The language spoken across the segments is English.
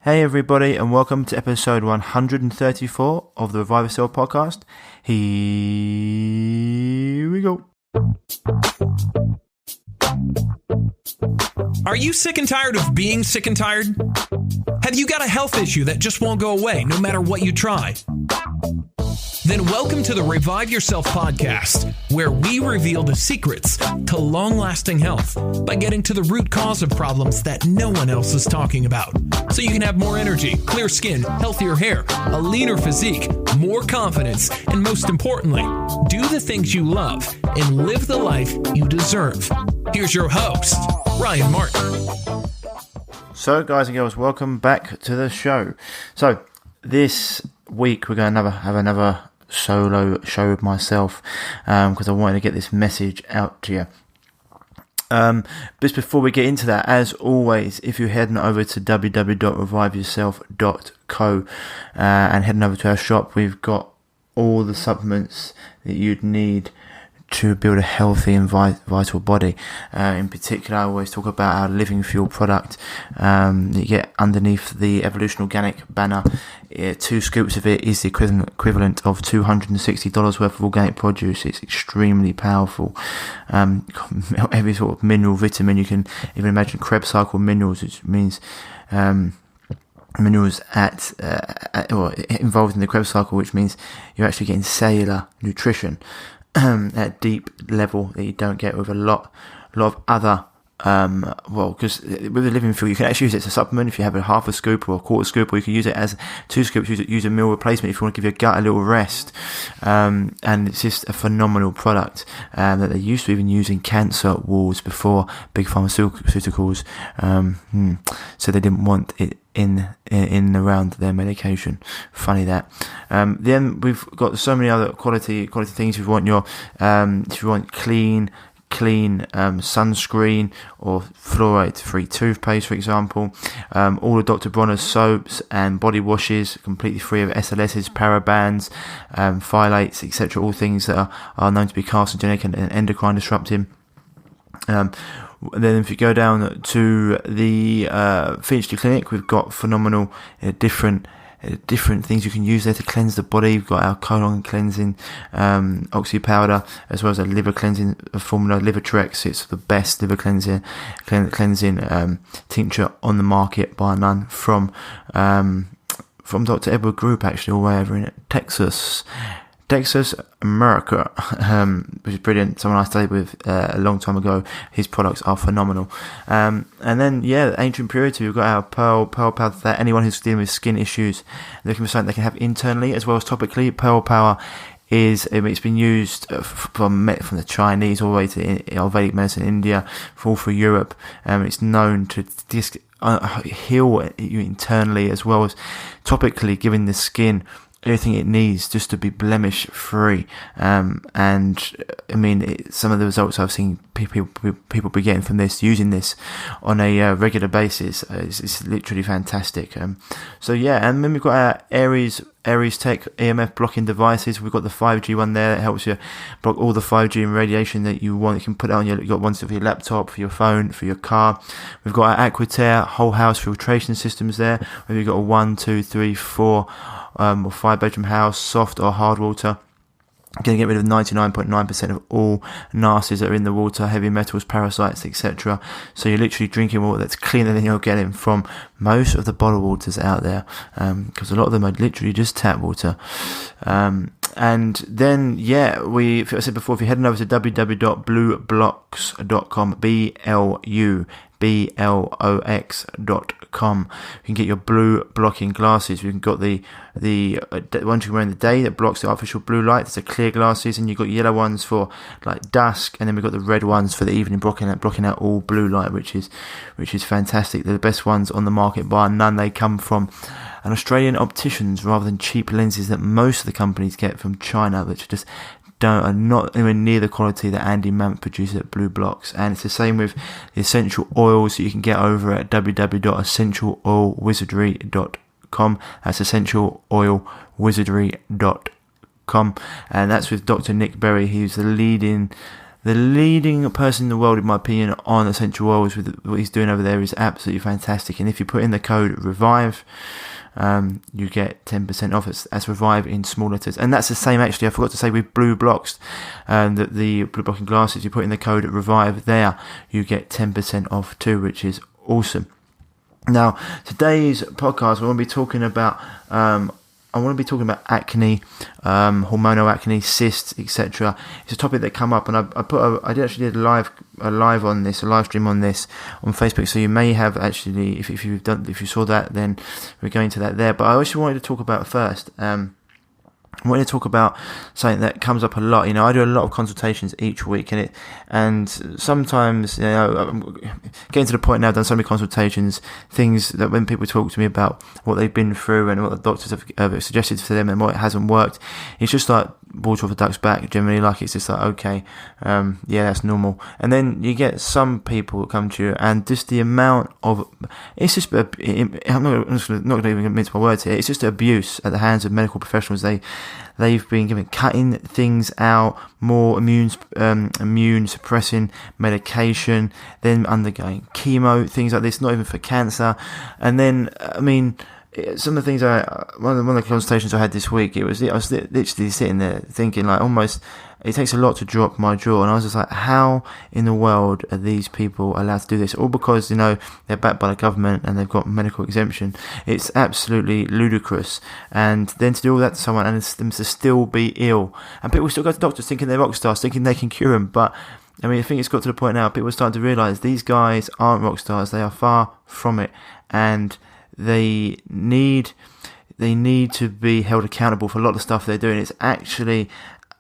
Hey everybody, and welcome to episode 134 of the Revive Yourself podcast. Here we go. Are you sick and tired of being sick and tired? Have you got a health issue that just won't go away no matter what you try? Then welcome to the Revive Yourself podcast, where we reveal the secrets to long-lasting health by getting to the root cause of problems that no one else is talking about. So you can have more energy, clear skin, healthier hair, a leaner physique, more confidence, and most importantly, do the things you love and live the life you deserve. Here's your host, Ryan Martin. So guys and girls, welcome back to the show. So this week we're going to have another solo show with myself because I wanted to get this message out to you. Just before we get into that, as always, if you're heading over to www.reviveyourself.co and heading over to our shop, we've got all the supplements that you'd need to build a healthy and vital body. In particular, I always talk about our Living Fuel product that you get underneath the Evolution Organic banner. 2 scoops of it is the equivalent of $260 worth of organic produce. It's extremely powerful. Every sort of mineral, vitamin, you can even imagine Krebs cycle minerals, which means minerals involved in the Krebs cycle, which means you're actually getting cellular nutrition at deep level that you don't get with a lot of other because with the Living Fuel you can actually use it as a supplement if you have a half a scoop or a quarter scoop, or you can use it as 2 scoops, use a meal replacement if you want to give your gut a little rest, and it's just a phenomenal product that they used to even use in cancer wards before big pharmaceuticals so they didn't want it in around their medication. Funny that. Then we've got so many other quality things. If you want your clean sunscreen or fluoride-free toothpaste, for example, all of Dr. Bronner's soaps and body washes, completely free of SLSs, parabens, phthalates, etc. All things that are known to be carcinogenic and endocrine disrupting. Then if you go down to the Finchley Clinic, we've got phenomenal different things you can use there to cleanse the body. We've got our colon cleansing oxy powder, as well as a liver cleansing formula, Livertrex. It's the best liver cleansing tincture on the market by none, from Dr. Edward Group, actually, all the way over in Texas, America, which is brilliant. Someone I studied with a long time ago. His products are phenomenal. And then, Ancient Purity, we've got our Pearl Power, that anyone who's dealing with skin issues, looking for something they can have internally as well as topically. Pearl Power it's been used from the Chinese all the way to Ayurvedic medicine in India, all through Europe. It's known to heal you internally as well as topically, giving the skin everything it needs just to be blemish free. And I mean, some of the results I've seen people be getting from this, using this on a regular basis, it's literally fantastic. And then we've got our Aries Tech EMF blocking devices. We've got the 5G one there that helps you block all the 5G and radiation that you want. You can put it on you've got ones for your laptop, for your phone, for your car. We've got our Aquaterra whole house filtration systems there. We've got a 1, 2, 3, 4 or 5-bedroom house, soft or hard water. Going to get rid of 99.9% of all nasties that are in the water, heavy metals, parasites, etc. So you're literally drinking water that's cleaner than you're getting from most of the bottled waters out there, because a lot of them are literally just tap water. And then, I said before, if you're heading over to www.blueblox.com, BLUBLOX.com, you can get your blue blocking glasses. We've got the ones you can wear in the day that blocks the artificial blue light. There's the clear glasses, and you've got yellow ones for like dusk, and then we've got the red ones for the evening, blocking out all blue light, which is fantastic. They're the best ones on the market by none. They come from an Australian opticians rather than cheap lenses that most of the companies get from China, which are not anywhere near the quality that Andy Mammoth produces at Blue Blocks. And it's the same with the essential oils that you can get over at www.essentialoilwizardry.com. That's essentialoilwizardry.com, and that's with Dr. Nick Berry. He's the leading the leading person in the world, in my opinion, on essential oils with what he's doing over there is absolutely fantastic. And if you put in the code REVIVE, you get 10% off. That's REVIVE in small letters. And that's the same, actually, I forgot to say, with Blue Blocks, that the blue blocking glasses, you put in the code REVIVE there, you get 10% off too, which is awesome. Now, today's podcast, I want to be talking about acne, hormonal acne, cysts, etc. It's a topic that come up, and I did a live stream on this on Facebook. So you may have actually, if you saw that, then we're going to that there. But I actually wanted to talk about first. I wanted to talk about something that comes up a lot. You know, I do a lot of consultations each week, and sometimes, you know, I'm getting to the point now, I've done so many consultations, things that when people talk to me about what they've been through and what the doctors have suggested to them and what hasn't worked, it's just like water off a duck's back, generally. Like, it's just like, okay, yeah, that's normal. And then you get some people that come to you, and just the amount of, it's just, I'm not going to even mince my words here, it's just abuse at the hands of medical professionals. They've been given, cutting things out, more immune suppressing medication, then undergoing chemo, things like this, not even for cancer. And then, I mean, some of the things one of the consultations I had this week, I was literally sitting there thinking, like, almost, it takes a lot to drop my jaw. And I was just like, how in the world are these people allowed to do this? All because, you know, they're backed by the government and they've got medical exemption. It's absolutely ludicrous. And then to do all that to someone and them to still be ill, and people still go to doctors thinking they're rock stars, thinking they can cure them. But I mean, I think it's got to the point now, people are starting to realise these guys aren't rock stars. They are far from it, and they need to be held accountable for a lot of the stuff they're doing. It's actually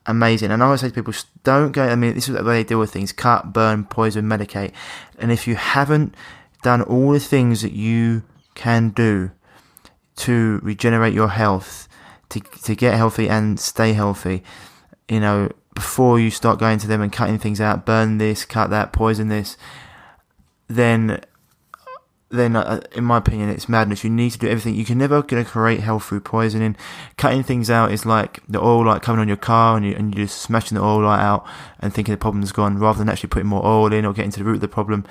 amazing. And I always say to people, don't go, I mean, this is the way they deal with things: cut, burn, poison, medicate. And if you haven't done all the things that you can do to regenerate your health, to get healthy and stay healthy, you know, before you start going to them and cutting things out, burn this, cut that, poison this, then in my opinion, it's madness. You need to do everything. You can never going to create health through poisoning. Cutting things out is like the oil light coming on your car, and you're just smashing the oil light out and thinking the problem's gone, rather than actually putting more oil in or getting to the root of the problem.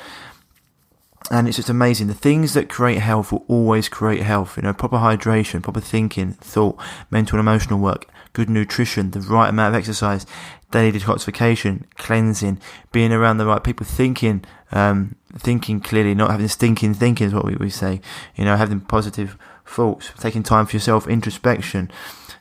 And it's just amazing. The things that create health will always create health. You know, proper hydration, proper thinking, thought, mental and emotional work, good nutrition, the right amount of exercise, daily detoxification, cleansing, being around the right people, thinking clearly, not having stinking thinking is what we say. You know, having positive thoughts, taking time for yourself, introspection,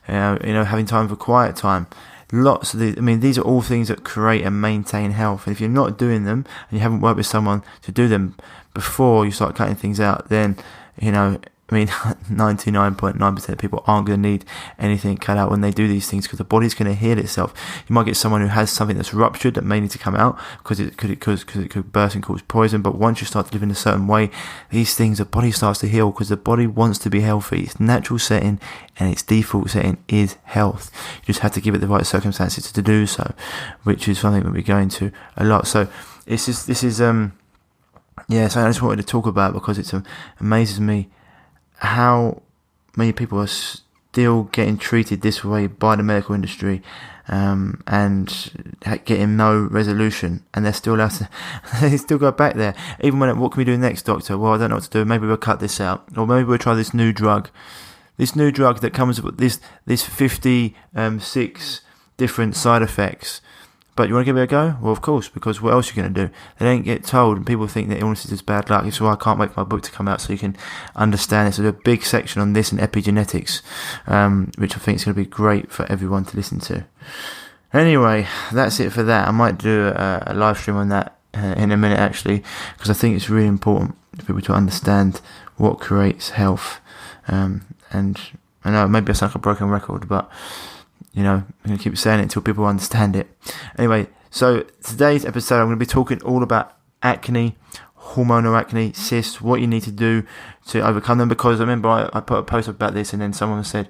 you know, having time for quiet time. Lots of these are all things that create and maintain health. And if you're not doing them, and you haven't worked with someone to do them before you start cutting things out, then, you know, I mean, 99.9% of people aren't going to need anything cut out when they do these things, because the body's going to heal itself. You might get someone who has something that's ruptured that may need to come out because it could burst and cause poison. But once you start to live in a certain way, these things, the body starts to heal, because the body wants to be healthy. Its natural setting and its default setting is health. You just have to give it the right circumstances to do so, which is something that we're going to a lot. So so I just wanted to talk about, because it amazes me how many people are still getting treated this way by the medical industry, and getting no resolution, and they're still allowed to they still go back there, even when, what can we do next, doctor? Well, I don't know what to do. Maybe we'll cut this out, or maybe we'll try this new drug that comes with this 56 different side effects. But you want to give it a go? Well, of course, because what else are you going to do? They don't get told, and people think that illness is just bad luck. It's why I can't wait for my book to come out so you can understand this. There's a big section on this in epigenetics, which I think is going to be great for everyone to listen to. Anyway, that's it for that. I might do a live stream on that in a minute, actually, because I think it's really important for people to understand what creates health. And I know maybe I sound like a broken record, but, you know, I'm going to keep saying it until people understand it. Anyway, so today's episode, I'm going to be talking all about acne, hormonal acne, cysts, what you need to do to overcome them. Because I remember I put a post about this, and then someone said,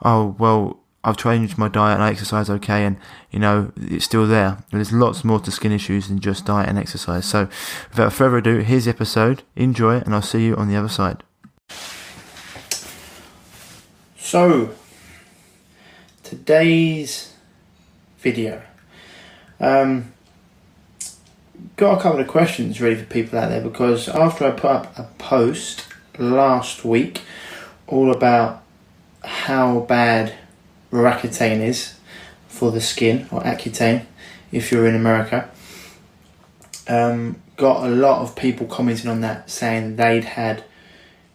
oh, well, I've changed my diet and I exercise okay, and, you know, it's still there. There's lots more to skin issues than just diet and exercise. So without further ado, here's the episode. Enjoy it, and I'll see you on the other side. So, today's video. got a couple of questions ready for people out there, because after I put up a post last week all about how bad Roaccutane is for the skin, or Accutane if you're in America, got a lot of people commenting on that, saying they'd had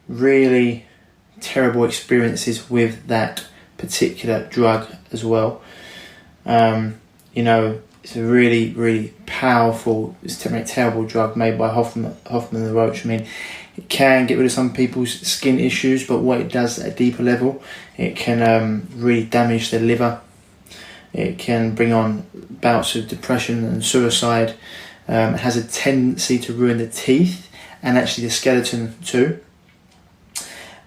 really terrible experiences with that particular drug as well. It's a really, really powerful, it's a terrible drug made by Hoffman and Roche. I mean, it can get rid of some people's skin issues, but what it does at a deeper level, it can really damage their liver. It can bring on bouts of depression and suicide. It has a tendency to ruin the teeth and actually the skeleton too.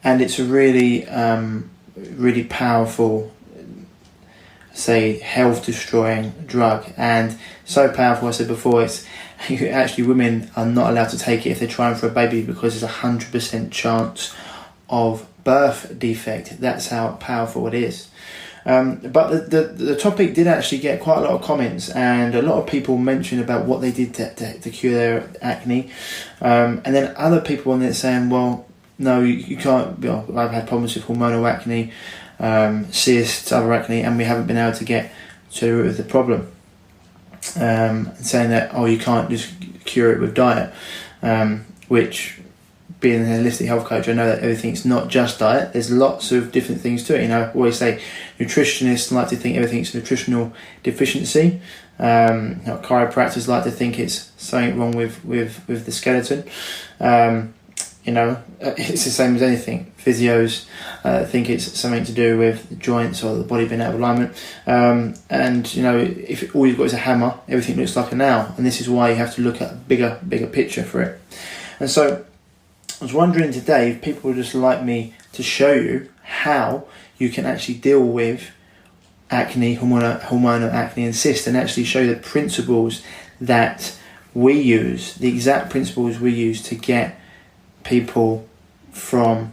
And it's a really, really powerful, say, health-destroying drug, and so powerful. I said before, it's actually, women are not allowed to take it if they're trying for a baby, because there's a 100% chance of birth defect. That's how powerful it is. But the topic did actually get quite a lot of comments, and a lot of people mentioned about what they did to cure their acne, and then other people on there saying, well, no, you can't. I've had problems with hormonal acne, cysts, other acne, and we haven't been able to get to the root of the problem. Saying that, you can't just cure it with diet, which, being a holistic health coach, I know that everything's not just diet. There's lots of different things to it. I always say nutritionists like to think everything's nutritional deficiency. Chiropractors like to think it's something wrong with the skeleton. It's the same as anything. Physios think it's something to do with the joints or the body being out of alignment. If all you've got is a hammer, everything looks like a nail. And this is why you have to look at a bigger picture for it. And so I was wondering today if people would just like me to show you how you can actually deal with acne, hormonal acne and cysts, and actually show the principles that we use, the exact principles we use to get people from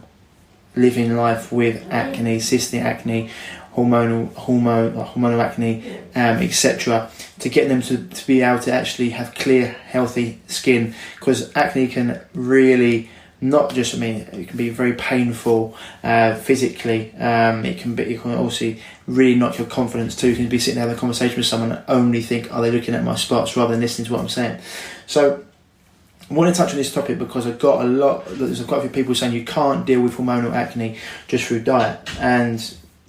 living life with acne, cystic acne, hormonal acne, etc., to get them to be able to actually have clear, healthy skin. Because acne can really it can be very painful physically. It can also really knock your confidence too. You can be sitting there having a conversation with someone and only think, are they looking at my spots, rather than listening to what I'm saying. So I want to touch on this topic because there's quite a few people saying you can't deal with hormonal acne just through diet, and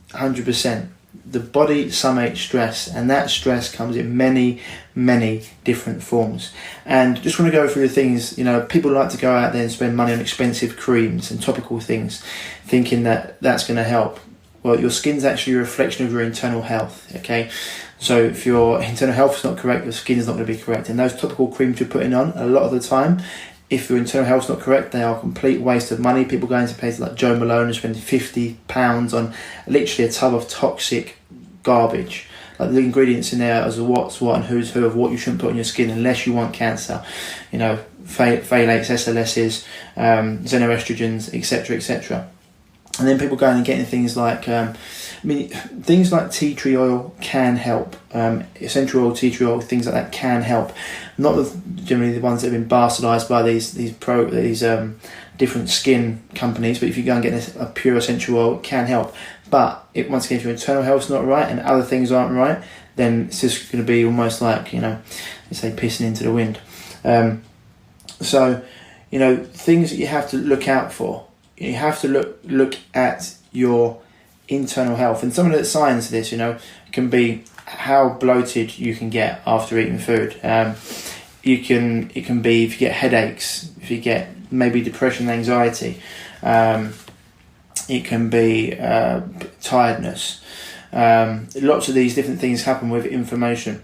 100%. The body summates stress, and that stress comes in many, many different forms. And just want to go through the things, people like to go out there and spend money on expensive creams and topical things, thinking that that's going to help. Well, your skin's actually a reflection of your internal health, okay? So if your internal health is not correct, your skin's not going to be correct. And those topical creams you're putting on, a lot of the time, if your internal health's not correct, they are a complete waste of money. People go into places like Jo Malone and spend £50 on literally a tub of toxic garbage. Like, the ingredients in there as what's what and who's who of what you shouldn't put on your skin unless you want cancer. Phthalates, SLSs, xenoestrogens, etc., etc. And then people going and getting things like, things like tea tree oil can help. Essential oil, tea tree oil, things like that can help. Not generally the ones that have been bastardised by these different skin companies, but if you go and get a pure essential oil, it can help. But once again, if your internal health's not right and other things aren't right, then it's just going to be almost like, they say, pissing into the wind. Things that you have to look out for. You have to look at your internal health, and some of the signs of this, can be how bloated you can get after eating food. It can be if you get headaches, if you get maybe depression, anxiety. It can be tiredness. Lots of these different things happen with inflammation.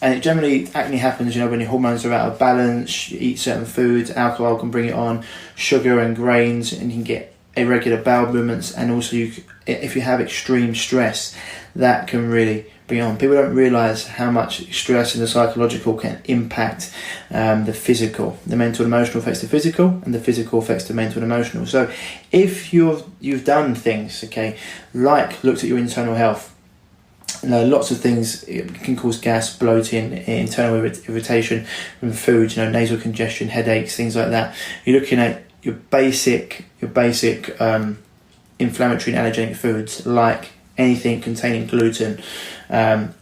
And generally, acne happens, when your hormones are out of balance, you eat certain foods, alcohol can bring it on, sugar and grains, and you can get irregular bowel movements. And also, if you have extreme stress, that can really bring it on. People don't realise how much stress and the psychological can impact the physical. The mental and emotional affects the physical, and the physical affects the mental and emotional. So if you've done things, like looked at your internal health, lots of things. It can cause gas, bloating, internal irritation from food, nasal congestion, headaches, things like that. You're looking at your basic inflammatory and allergenic foods, like anything containing gluten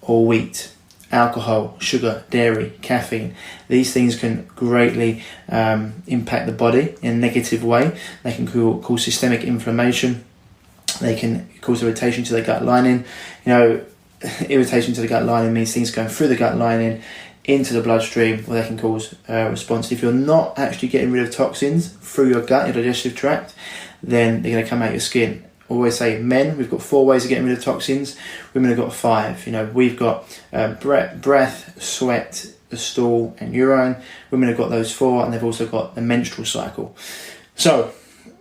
or wheat, alcohol, sugar, dairy, caffeine. These things can greatly impact the body in a negative way. They can cause systemic inflammation. They can cause irritation to the gut lining. Irritation to the gut lining means things going through the gut lining into the bloodstream, where they can cause a response. If you're not actually getting rid of toxins through your gut, your digestive tract, then they're going to come out your skin. I always say, men, we've got 4 ways of getting rid of toxins. Women have got 5. We've got breath, sweat, the stool, and urine. Women have got those 4, and they've also got the menstrual cycle. So,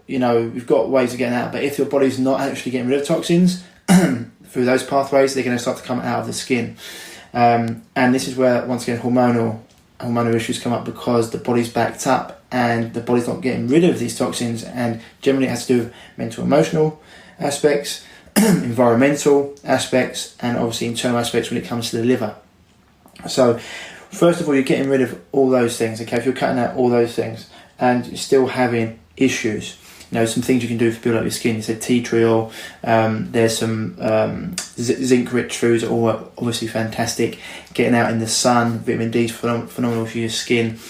we've got ways of getting out. But if your body's not actually getting rid of toxins through those pathways, they're going to start to come out of the skin. And this is where, once again, hormonal issues come up, because the body's backed up and the body's not getting rid of these toxins, and generally it has to do with mental, emotional aspects, environmental aspects, and obviously internal aspects when it comes to the liver. So first of all, you're getting rid of all those things. Okay, if you're cutting out all those things and you're still having issues, some things you can do to build up your skin. You said tea tree oil. There's some zinc-rich foods, all obviously fantastic. Getting out in the sun, vitamin D is phenomenal for your skin.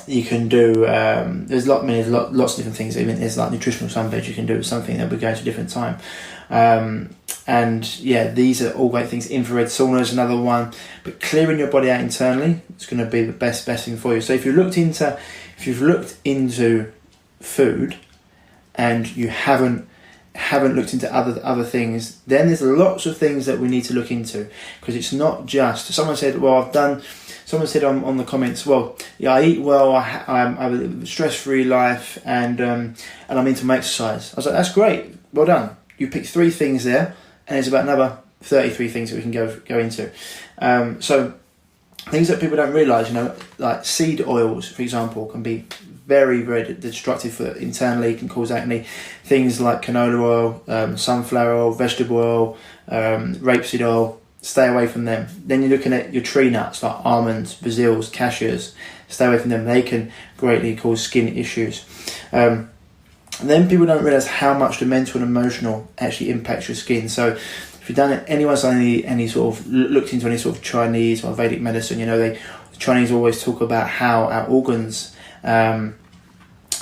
You can do. There's lots of different things. Even there's like nutritional sunbeds you can do. Something that we go to a different time. And yeah, these are all great things. Infrared sauna is another one. But clearing your body out internally, it's going to be the best thing for you. So if you've looked into food and you haven't looked into other things, then there's lots of things that we need to look into, because it's not just. Someone said on the comments, well, yeah, I eat well, I have a stress-free life, and I'm into my exercise. I was like, that's great, well done. You picked 3 things there, and there's about another 33 things that we can go into. So things that people don't realise, like seed oils, for example, can be very, very destructive for internally, can cause acne. Things like canola oil, sunflower oil, vegetable oil, rapeseed oil, stay away from them. Then you're looking at your tree nuts like almonds, Brazils, cashews. Stay away from them. They can greatly cause skin issues. And then people don't realise how much the mental and emotional actually impacts your skin. So if you've done it, anyone's done any sort of looked into any sort of Chinese or Vedic medicine, the Chinese always talk about how our organs and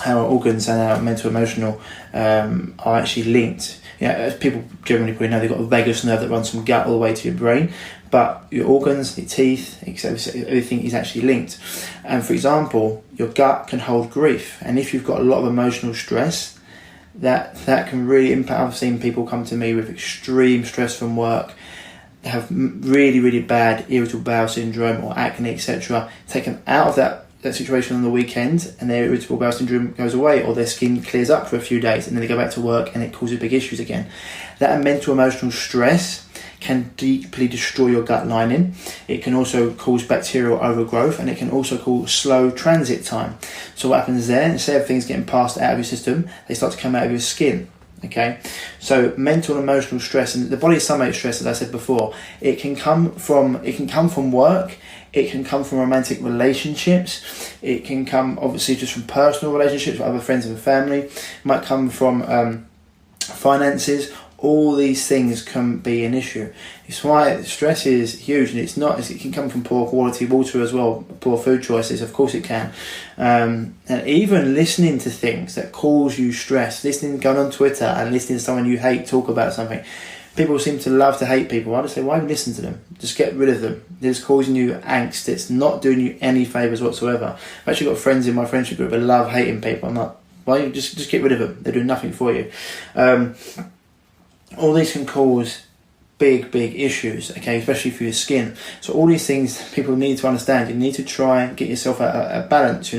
our mental emotional are actually linked. As people generally probably know, they've got a vagus nerve that runs from gut all the way to your brain, but your organs, your teeth, everything is actually linked. And for example, your gut can hold grief, and if you've got a lot of emotional stress, that can really impact. I've seen people come to me with extreme stress from work, have really, really bad irritable bowel syndrome or acne, etc. Take them out of that situation on the weekend, and their irritable bowel syndrome goes away, or their skin clears up for a few days, and then they go back to work and it causes big issues again. That mental emotional stress can deeply destroy your gut lining. It can also cause bacterial overgrowth, and it can also cause slow transit time. So what happens there, instead of things getting passed out of your system, they start to come out of your skin. Okay, so mental and emotional stress, and the body's somatic stress, as I said before, it can come from work, it can come from romantic relationships, it can come obviously just from personal relationships with other friends and family, it might come from finances. All these things can be an issue. It's why stress is huge, and it can come from poor quality water as well, poor food choices, of course it can. And even listening to things that cause you stress, going on Twitter and listening to someone you hate talk about something. People seem to love to hate people. I just say, why even listen to them? Just get rid of them. They're just causing you angst. It's not doing you any favours whatsoever. I've actually got friends in my friendship group that love hating people. I'm like, why don't you just get rid of them? They're doing nothing for you. All these can cause big issues, okay, especially for your skin. So all these things people need to understand. You need to try and get yourself a balance,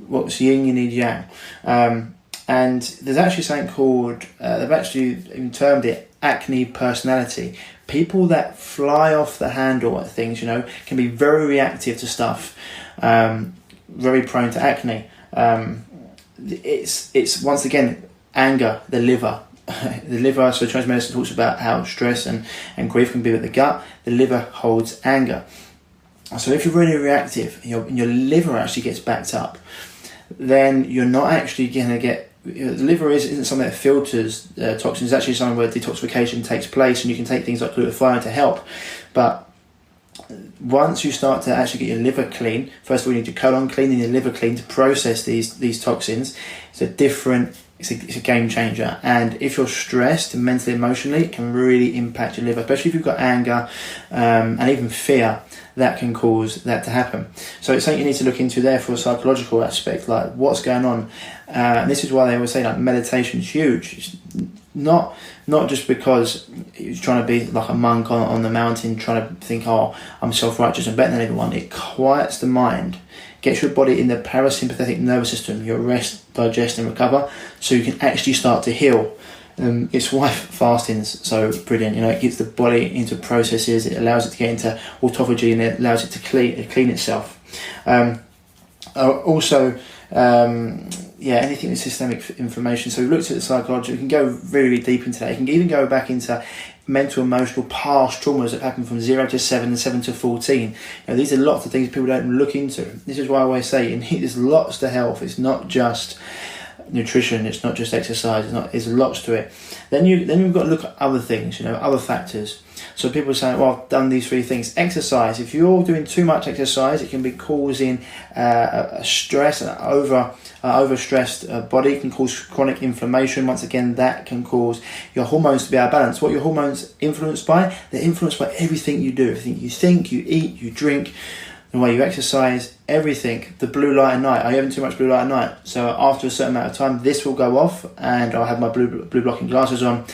what's yin, you need yang. And there's actually something called, they've actually even termed it acne personality. People that fly off the handle at things, can be very reactive to stuff, very prone to acne. It's once again, anger, the liver. the liver, so Chinese medicine talks about how stress and grief can be with the gut. The liver holds anger. So if you're really reactive and your liver actually gets backed up, then you're not actually going to get... The liver isn't something that filters toxins. It's actually something where detoxification takes place, and you can take things like glutathione to help. But once you start to actually get your liver clean, first of all you need your colon clean and your liver clean to process these toxins. It's a game changer. And if you're stressed mentally, emotionally, it can really impact your liver, especially if you've got anger and even fear. That can cause that to happen. So it's something you need to look into there for a psychological aspect, like what's going on. And this is why they always say like meditation is huge. It's not just because you're trying to be like a monk on the mountain, trying to think, oh, I'm self-righteous and better than everyone. It quiets the mind, gets your body in the parasympathetic nervous system, your rest, digest and recover, so you can actually start to heal. It's why fasting's so brilliant. It gets the body into processes, it allows it to get into autophagy, and it allows it to clean itself. Anything with systemic inflammation. So we've looked at the psychology. We can go really, really deep into that. You can even go back into mental, emotional, past traumas that happen from 0 to 7 and 7 to 14. These are lots of things people don't look into. This is why I always say there's lots to health. It's not just nutrition, it's not just exercise, there's lots to it. Then you've got to look at other things, other factors. So people are saying, well, I've done these 3 things. Exercise, if you're doing too much exercise, it can be causing a stress, an overstressed body. It can cause chronic inflammation. Once again, that can cause your hormones to be out of balance. What are your hormones influenced by? They're influenced by everything you do, everything you think, you eat, you drink, the way you exercise, everything. The blue light at night. Are you having too much blue light at night? So after a certain amount of time, this will go off, and I'll have my blue blocking glasses on,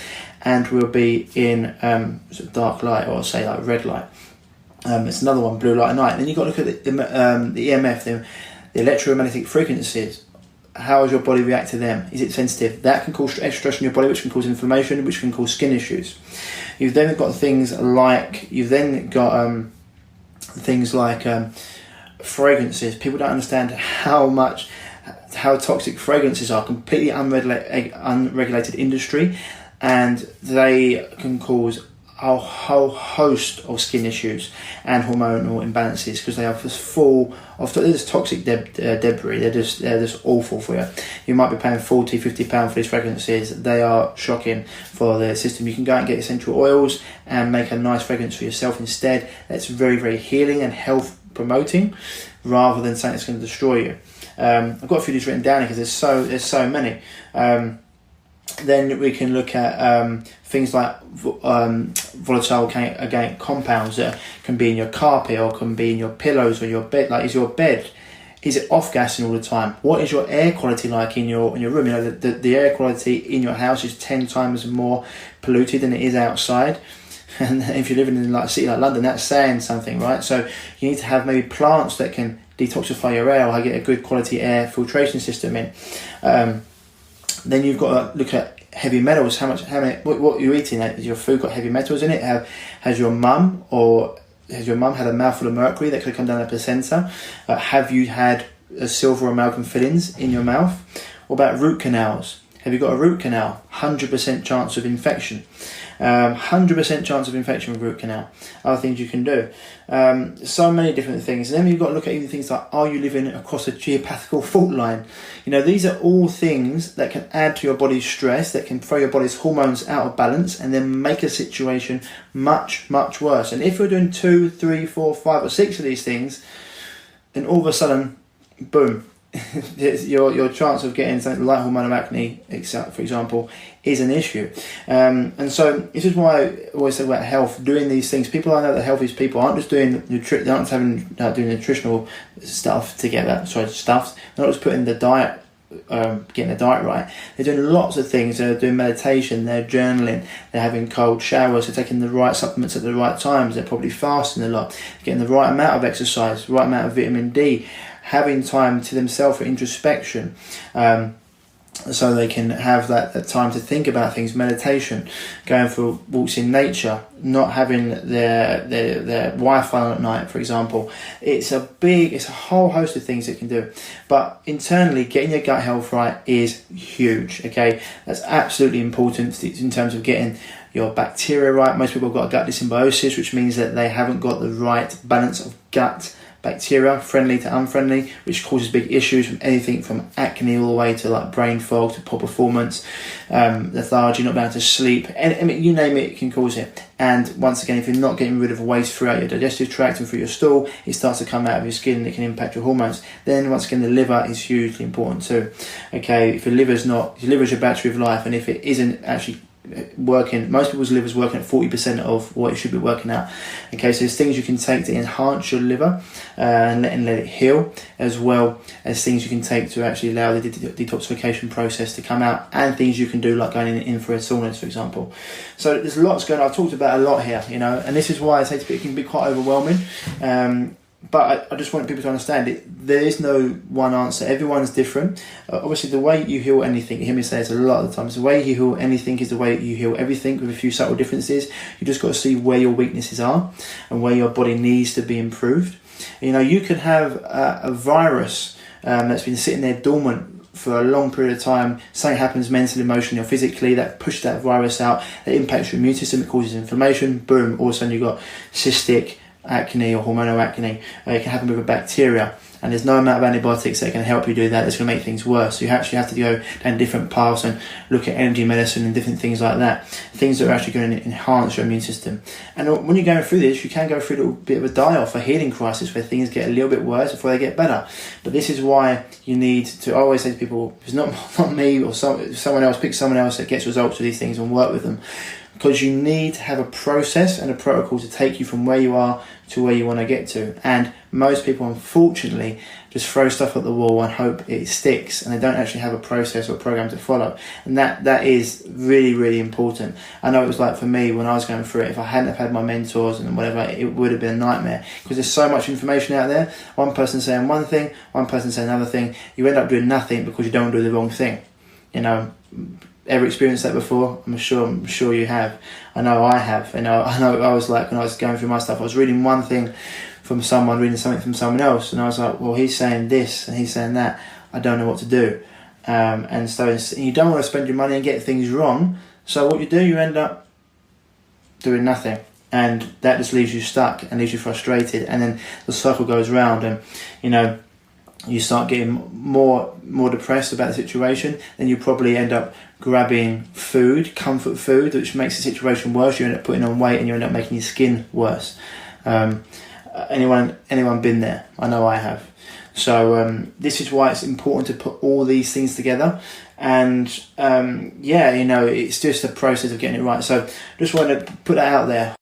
and we'll be in sort of dark light, or say like red light. It's another one, blue light at night. Then you've got to look at the EMF, the electromagnetic frequencies. How does your body react to them? Is it sensitive? That can cause extra stress in your body, which can cause inflammation, which can cause skin issues. You've then got things like fragrances. People don't understand how toxic fragrances are. Completely unregulated industry, and they can cause a whole host of skin issues and hormonal imbalances, because they are just full of this toxic debris. They're just awful for you. You might be paying £40-50 for these fragrances. They are shocking for the system. You can go out and get essential oils and make a nice fragrance for yourself instead. That's very, very healing and health promoting, rather than something that's going to destroy you. I've got a few of these written down because there's so many. Then we can look at things like volatile organic compounds that can be in your carpet or can be in your pillows or your bed. Like, is it off gassing all the time? What is your air quality like in your room? The air quality in your house is 10 times more polluted than it is outside. And if you're living in like a city like London, that's saying something, right? So you need to have maybe plants that can detoxify your air, or get a good quality air filtration system in. Then you've got to look at heavy metals. What you're eating? Has your food got heavy metals in it? Has your mum had a mouthful of mercury that could come down the placenta? Have you had silver or amalgam fillings in your mouth? What about root canals? Have you got a root canal? 100% chance of infection. 100% chance of infection with root canal. Other things you can do. So many different things. And then you've got to look at even things like, are you living across a geopathical fault line? These are all things that can add to your body's stress, that can throw your body's hormones out of balance, and then make a situation much, much worse. And if you're doing 2, 3, 4, 5 or 6 of these things, then all of a sudden, boom, your chance of getting something like hormonal acne, for example, is an issue. And so this is why I always say about health, doing these things. People I know that healthiest people aren't just doing doing nutritional stuff together. They're not just putting the diet, getting the diet right. They're doing lots of things. They're doing meditation, they're journaling, they're having cold showers, they're taking the right supplements at the right times, they're probably fasting a lot, getting the right amount of exercise, the right amount of vitamin D, having time to themselves for introspection. so they can have that time to think about things, meditation, going for walks in nature, not having their Wi-Fi on at night, for example. It's a whole host of things it can do. But internally, getting your gut health right is huge, okay? That's absolutely important in terms of getting your bacteria right. Most people have got gut dysbiosis, which means that they haven't got the right balance of gut bacteria, friendly to unfriendly, which causes big issues from anything from acne all the way to like brain fog to poor performance, lethargy, not being able to sleep, and I mean, you name it, it can cause it. And once again, if you're not getting rid of waste throughout your digestive tract and through your stool, it starts to come out of your skin and it can impact your hormones. Then once again, the liver is hugely important too. Okay, if your liver's your battery of life, and if it isn't actually working, most people's liver's working at 40% of what it should be working at. Okay, so there's things you can take to enhance your liver and let it heal, as well as things you can take to actually allow the detoxification process to come out, and things you can do like going in infrared saunas, for example. So there's lots going on. I've talked about a lot here, and this is why I say it can be quite overwhelming. But I just want people to understand it. There is no one answer. Everyone's different. Obviously, the way you heal anything, you hear me say this a lot of the times, the way you heal anything is the way you heal everything, with a few subtle differences. You just got to see where your weaknesses are and where your body needs to be improved. You could have a virus that's been sitting there dormant for a long period of time. Something happens mentally, emotionally or physically that pushes that virus out, that impacts your immune system, it causes inflammation, boom, all of a sudden you've got cystic acne or hormonal acne. It can happen with a bacteria, and there's no amount of antibiotics that can help you do that. That's going to make things worse. So you actually have to go down different paths and look at energy medicine and different things like that, things that are actually going to enhance your immune system. And when you're going through this, you can go through a little bit of a die-off, a healing crisis, where things get a little bit worse before they get better. But this is why you need to, I always say to people, it's not me or someone else, pick someone else that gets results with these things and work with them. Because you need to have a process and a protocol to take you from where you are to where you want to get to. And most people, unfortunately, just throw stuff at the wall and hope it sticks, and they don't actually have a process or program to follow. And that is really, really important. I know it was like for me when I was going through it. If I hadn't have had my mentors and whatever, it would have been a nightmare, because there's so much information out there. One person saying one thing, one person saying another thing. You end up doing nothing because you don't do the wrong thing. Ever experienced that before? I'm sure you have. I know I have. I know I was like, when I was going through my stuff, I was reading one thing from someone, reading something from someone else, and I was like, well, he's saying this and he's saying that. I don't know what to do. And so you don't want to spend your money and get things wrong. So what you do, you end up doing nothing. And that just leaves you stuck and leaves you frustrated. And then the cycle goes round, and, you start getting more depressed about the situation. Then you probably end up grabbing food, comfort food, which makes the situation worse. You end up putting on weight, and you end up making your skin worse. Anyone been there? I know I have. So this is why it's important to put all these things together. And it's just a process of getting it right. So just want to put that out there.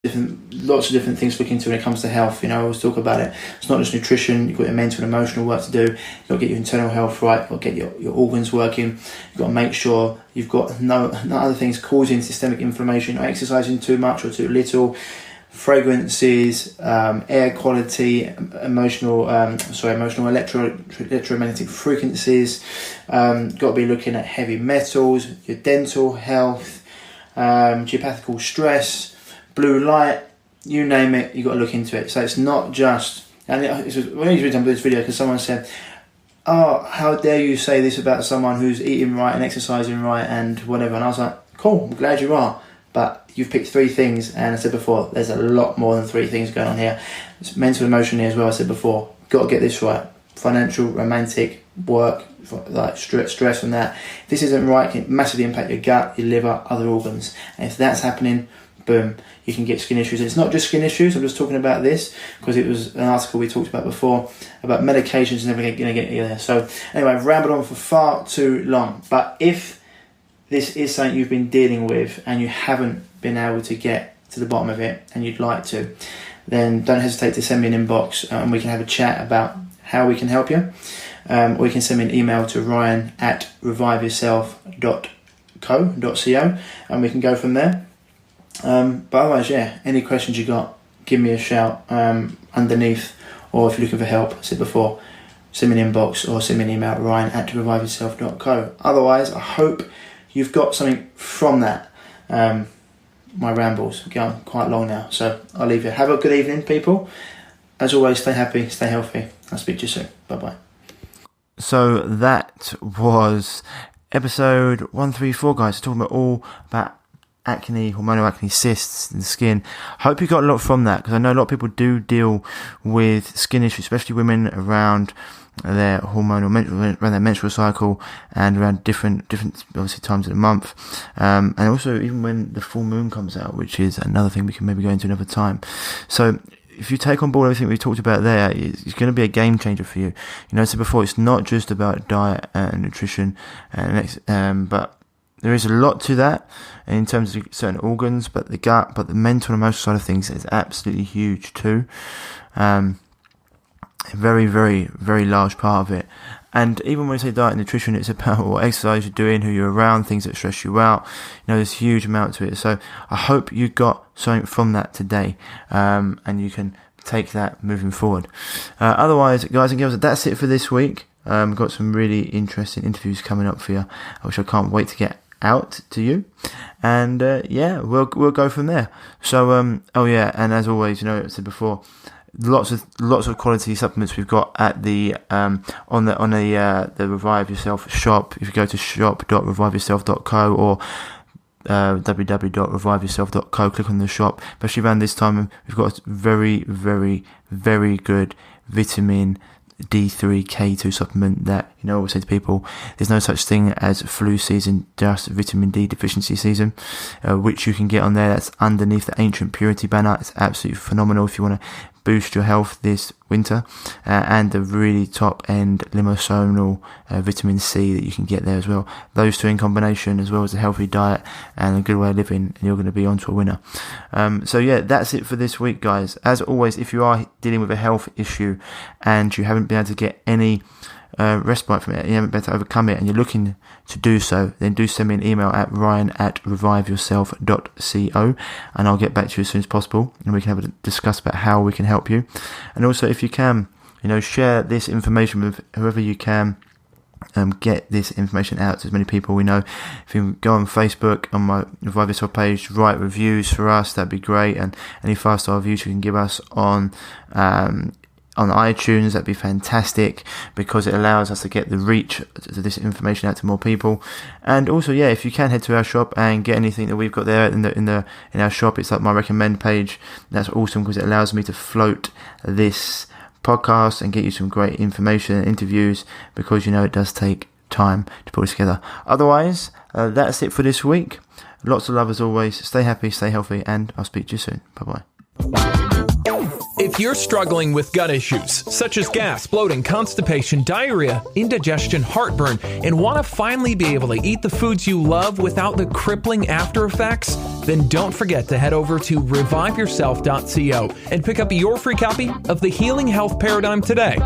Lots of different things to look into when it comes to health. I always talk about it. It's not just nutrition. You've got your mental and emotional work to do. You've got to get your internal health right. You've got to get your organs working. You've got to make sure you've got no other things causing systemic inflammation, or exercising too much or too little. Fragrances, air quality, emotional electromagnetic frequencies. Got to be looking at heavy metals, your dental health, geopathical stress, blue light, you name it. You got to look into it. So it's not just. And when I was reading this video, because someone said, "Oh, how dare you say this about someone who's eating right and exercising right and whatever?" And I was like, "Cool, I'm glad you are. But you've picked 3 things, and I said before, there's a lot more than 3 things going on here. It's mental, emotionally as well. I said before, got to get this right. Financial, romantic, work, like stress from that. If this isn't right, it can massively impact your gut, your liver, other organs. And if that's happening, boom, you can get skin issues. And it's not just skin issues. I'm just talking about this because it was an article we talked about before about medications and everything going to get you there. So anyway, I've rambled on for far too long. But if this is something you've been dealing with and you haven't been able to get to the bottom of it and you'd like to, then don't hesitate to send me an inbox and we can have a chat about how we can help you. Or you can send me an email to ryan@reviveyourself.co, and we can go from there. But otherwise, any questions you got, give me a shout underneath, or if you're looking for help, I said before, send me an inbox or send me an email at ryan@reviveyourself.co. Otherwise, I hope you've got something from that. My rambles are going quite long now, so I'll leave you. Have a good evening, people. As always, stay happy, stay healthy. I'll speak to you soon. Bye-bye. So that was episode 134, guys. Talking all about acne, hormonal acne, cysts in the skin. Hope you got a lot from that, because I know a lot of people do deal with skin issues, especially women, around their hormonal, around their menstrual cycle, and around different obviously times of the month, and also even when the full moon comes out, which is another thing we can maybe go into another time. So if you take on board everything we talked about there, it's going to be a game changer for you. You know, I said before, it's not just about diet and nutrition, but there is a lot to that in terms of certain organs, but the gut, but the mental and emotional side of things is absolutely huge too. Very, very, very large part of it. And even when we say diet and nutrition, it's about what exercise you're doing, who you're around, things that stress you out. You know, there's a huge amount to it. So I hope you got something from that today, and you can take that moving forward. Otherwise, guys and girls, that's it for this week. Got some really interesting interviews coming up for you, which I can't wait to get out to you. And we'll go from there. So and as always, you know, I said before, lots of quality supplements we've got at the on the Revive Yourself shop. If you go to shop.reviveyourself.co or www.reviveyourself.co, click on the shop. Especially around this time, we've got a very, very, very good vitamin D3 K2 supplement that, you know, I always say to people, there's no such thing as flu season, just vitamin D deficiency season, which you can get on there. That's underneath the Ancient Purity banner. It's absolutely phenomenal if you want to boost your health this winter, and the really top end liposoluble vitamin C that you can get there as well. Those two in combination, as well as a healthy diet and a good way of living, and you're going to be onto a winner. That's it for this week, guys. As always, if you are dealing with a health issue and you haven't been able to get any respite from it, you haven't been able to overcome it, and you're looking to do so, then do send me an email at ryan@reviveyourself.co, and I'll get back to you as soon as possible, and we can have a discuss about how we can help you. And also, if you can, you know, share this information with whoever you can. Get this information out to as many people we know. If you go on Facebook, on my Revive Yourself page, write reviews for us, that'd be great. And any 5-star reviews you can give us on iTunes, that'd be fantastic, because it allows us to get the reach to this information out to more people. And also, if you can head to our shop and get anything that we've got there in our shop, it's like my recommend page. That's awesome, because it allows me to float this podcast and get you some great information and interviews, because, you know, it does take time to put it together. Otherwise, that's it for this week. Lots of love as always. Stay happy, stay healthy, and I'll speak to you soon. Bye-bye. If you're struggling with gut issues, such as gas, bloating, constipation, diarrhea, indigestion, heartburn, and want to finally be able to eat the foods you love without the crippling after effects, then don't forget to head over to reviveyourself.co and pick up your free copy of The Healing Health Paradigm today.